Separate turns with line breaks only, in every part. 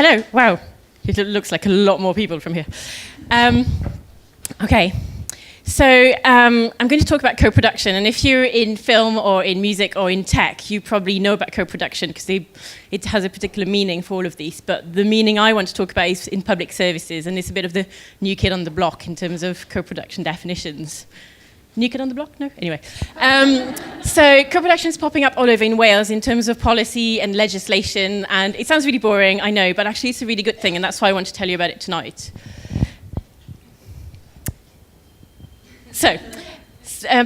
Hello, wow. It looks like a lot more people from here. Okay, so I'm going to talk about co-production, and if you're in film or in music or in tech, you probably know about co-production because it has a particular meaning for all of these, but the meaning I want to talk about is in public services, and it's a bit of the new kid on the block in terms of co-production definitions. New kid on the block? No? Anyway. So co-production is popping up all over in Wales in terms of policy and legislation, and it sounds really boring, I know, but actually it's a really good thing, and that's why I want to tell you about it tonight. So,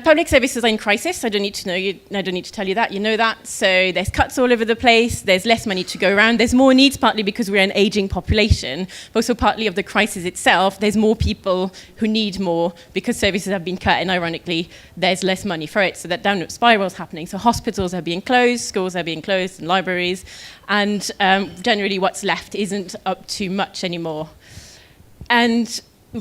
public services are in crisis. I don't need to tell you that. You know that. So there's cuts all over the place. There's less money to go around. There's more needs, partly because we're an aging population, but also partly of the crisis itself. There's more people who need more because services have been cut, and ironically, there's less money for it. So that downward spiral is happening. So hospitals are being closed, schools are being closed, and libraries, and generally what's left isn't up to much anymore. And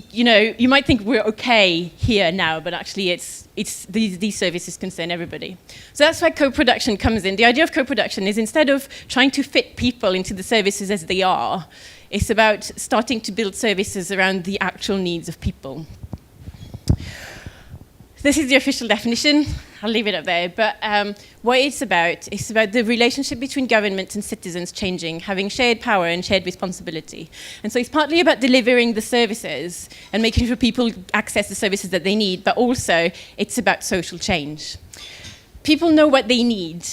you know, you might think we're okay here now, but actually these services concern everybody. So that's where co-production comes in. The idea of co-production is instead of trying to fit people into the services as they are, it's about starting to build services around the actual needs of people. This is the official definition. I'll leave it up there. But what it's about the relationship between government and citizens changing, having shared power and shared responsibility. And so it's partly about delivering the services and making sure people access the services that they need, but also it's about social change. People know what they need.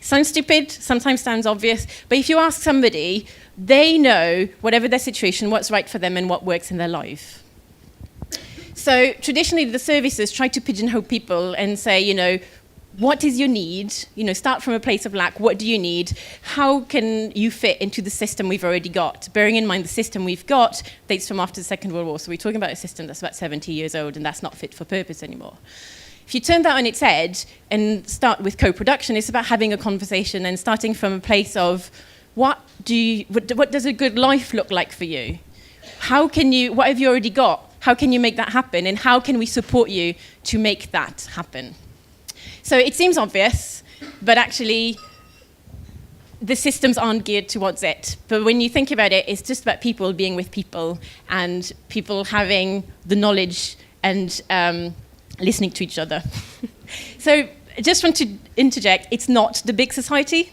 Sounds stupid, sometimes sounds obvious, but if you ask somebody, they know, whatever their situation, what's right for them and what works in their life. So traditionally, the services try to pigeonhole people and say, you know, what is your need? You know, start from a place of lack. What do you need? How can you fit into the system we've already got? Bearing in mind the system we've got dates from after the Second World War. So we're talking about a system that's about 70 years old, and that's not fit for purpose anymore. If you turn that on its head and start with co-production, it's about having a conversation and starting from a place of what does a good life look like for you? What have you already got? How can you make that happen? And how can we support you to make that happen? So it seems obvious, but actually the systems aren't geared towards it. But when you think about it, it's just about people being with people and people having the knowledge and listening to each other. So I just want to interject, it's not the big society.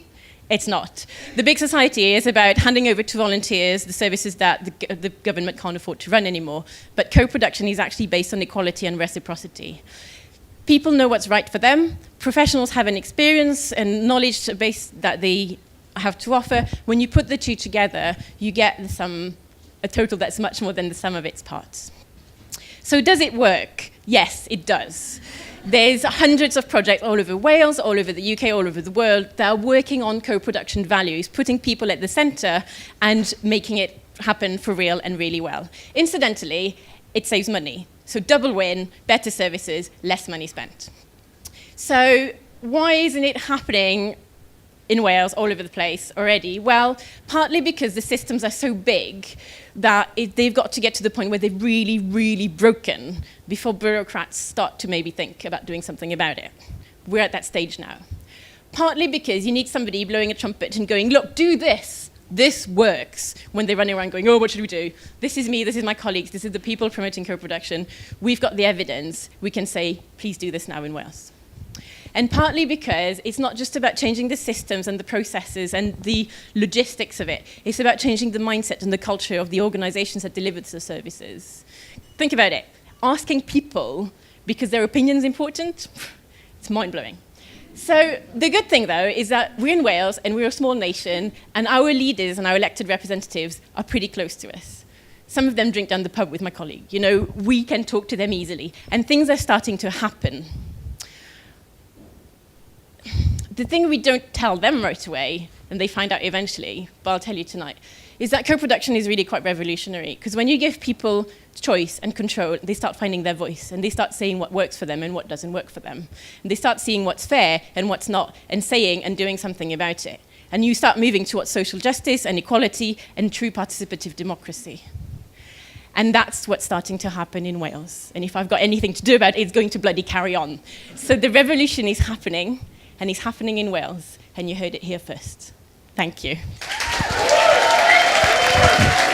It's not. The big society is about handing over to volunteers the services that the government can't afford to run anymore. But co-production is actually based on equality and reciprocity. People know what's right for them. Professionals have an experience and knowledge base that they have to offer. When you put the two together, you get a total that's much more than the sum of its parts. So does it work? Yes, it does. There's hundreds of projects all over Wales, all over the UK, all over the world that are working on co-production values, putting people at the centre and making it happen for real and really well. Incidentally, it saves money. So double win, better services, less money spent. So why isn't it happening in Wales all over the place already? Well, partly because the systems are so big that they've got to get to the point where they're really, really broken before bureaucrats start to maybe think about doing something about it. We're at that stage now. Partly because you need somebody blowing a trumpet and going, look, do this. This works. When they're running around going, oh, what should we do? This is me, this is my colleagues, this is the people promoting co-production. We've got the evidence. We can say, please do this now in Wales. And partly because it's not just about changing the systems and the processes and the logistics of it. It's about changing the mindset and the culture of the organizations that deliver the services. Think about it. Asking people because their opinion's important, it's mind-blowing. So the good thing, though, is that we're in Wales and we're a small nation, and our leaders and our elected representatives are pretty close to us. Some of them drink down the pub with my colleague. You know, we can talk to them easily, and things are starting to happen. The thing we don't tell them right away, and they find out eventually, but I'll tell you tonight, is that co-production is really quite revolutionary. Because when you give people choice and control, they start finding their voice, and they start saying what works for them and what doesn't work for them. And they start seeing what's fair and what's not, and saying and doing something about it. And you start moving towards social justice and equality and true participative democracy. And that's what's starting to happen in Wales. And if I've got anything to do about it, it's going to bloody carry on. So the revolution is happening, and it's happening in Wales, and you heard it here first. Thank you.
Thank you.